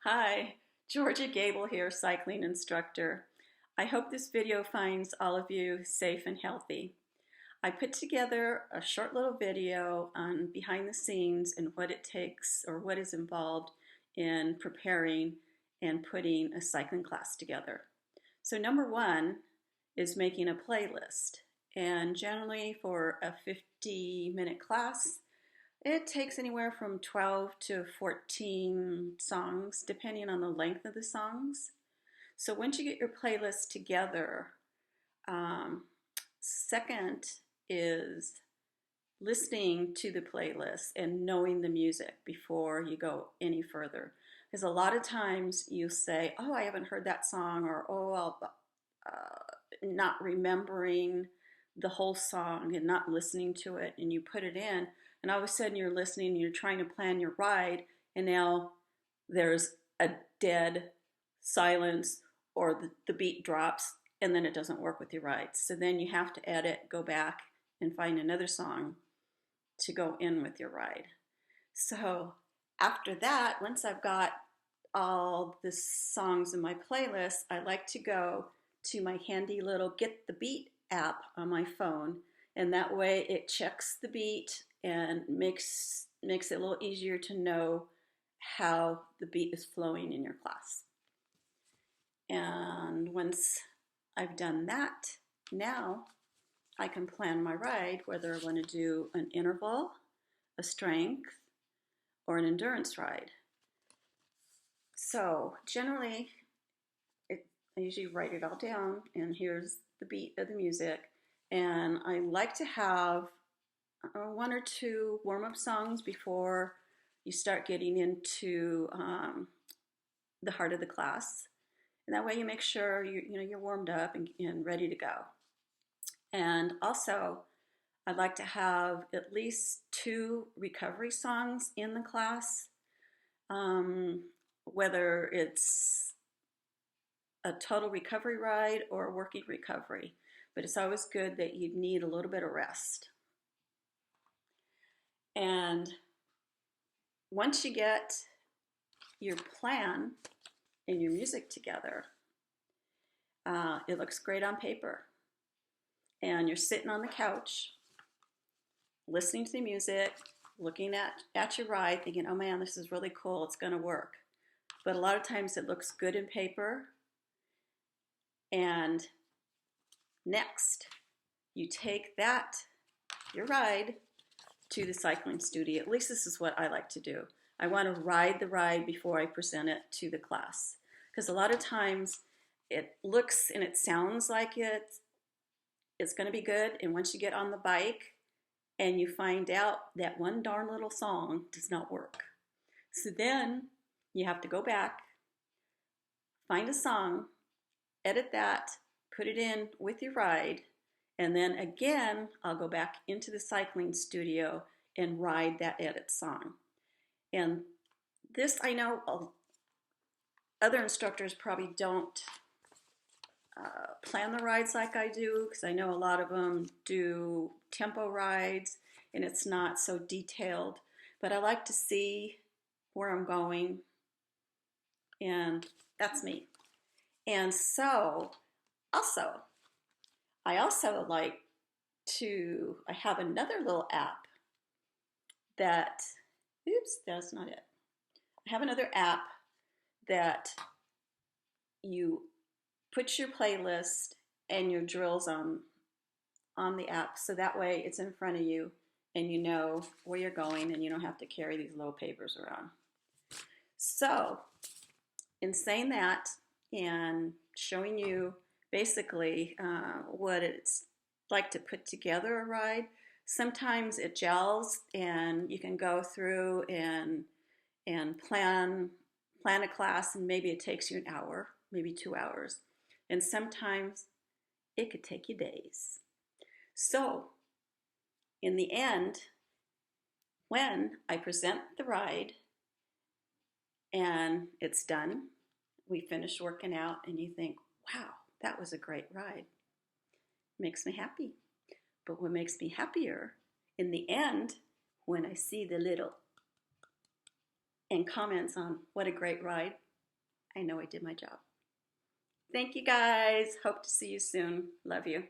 Hi, Georgia Gable here, cycling instructor. I hope this video finds all of you safe and healthy. I put together a short little video on behind the scenes and what it takes or what is involved in preparing and putting a cycling class together. So number one is making a playlist. And generally for a 50-minute class, it takes anywhere from 12 to 14 songs, depending on the length of the songs. So once you get your playlist together, second is listening to the playlist and knowing the music before you go any further. Because a lot of times you say, oh, I haven't heard that song, or oh, I'll not remembering the whole song and not listening to it, and you put it in, and all of a sudden you're listening and you're trying to plan your ride, and now there's a dead silence or the beat drops, and then it doesn't work with your ride. So then you have to edit, go back, and find another song to go in with your ride. So after that, once I've got all the songs in my playlist, I like to go to my handy little Get the Beat app on my phone, and that way it checks the beat and makes it a little easier to know how the beat is flowing in your class. And once I've done that, now I can plan my ride, whether I want to do an interval, a strength, or an endurance ride. So generally, I usually write it all down, and here's the beat of the music. And I like to have one or two warm-up songs before you start getting into the heart of the class. And that way you make sure you're warmed up and ready to go. And also, I'd like to have at least 2 recovery songs in the class, whether it's a total recovery ride or a working recovery. But it's always good that you need a little bit of rest. And once you get your plan and your music together, it looks great on paper. And you're sitting on the couch, listening to the music, looking at your ride, thinking, oh man, this is really cool, it's gonna work. But a lot of times it looks good in paper. And next, you take your ride, to the cycling studio. At least this is what I like to do. I want to ride the ride before I present it to the class. Because a lot of times it looks and it sounds like it's going to be good. And once you get on the bike and you find out that one darn little song does not work. So then you have to go back, find a song, edit that, put it in with your ride, and then again, I'll go back into the cycling studio and ride that edit song. And this, I know other instructors probably don't plan the rides like I do, because I know a lot of them do tempo rides and it's not so detailed. But I like to see where I'm going, and that's me. And so, I also like I have another little app that, oops, that's not it. I have another app that you put your playlist and your drills on the app, so that way it's in front of you and you know where you're going and you don't have to carry these little papers around. So, in saying that and showing you basically what it's like to put together a ride, sometimes it gels and you can go through and plan a class, and maybe it takes you an hour, maybe 2 hours, and sometimes it could take you days. So in the end, when I present the ride and it's done, we finish working out, and you think, wow, that was a great ride. Makes me happy. But what makes me happier in the end, when I see the little and comments on what a great ride, I know I did my job. Thank you guys. Hope to see you soon. Love you.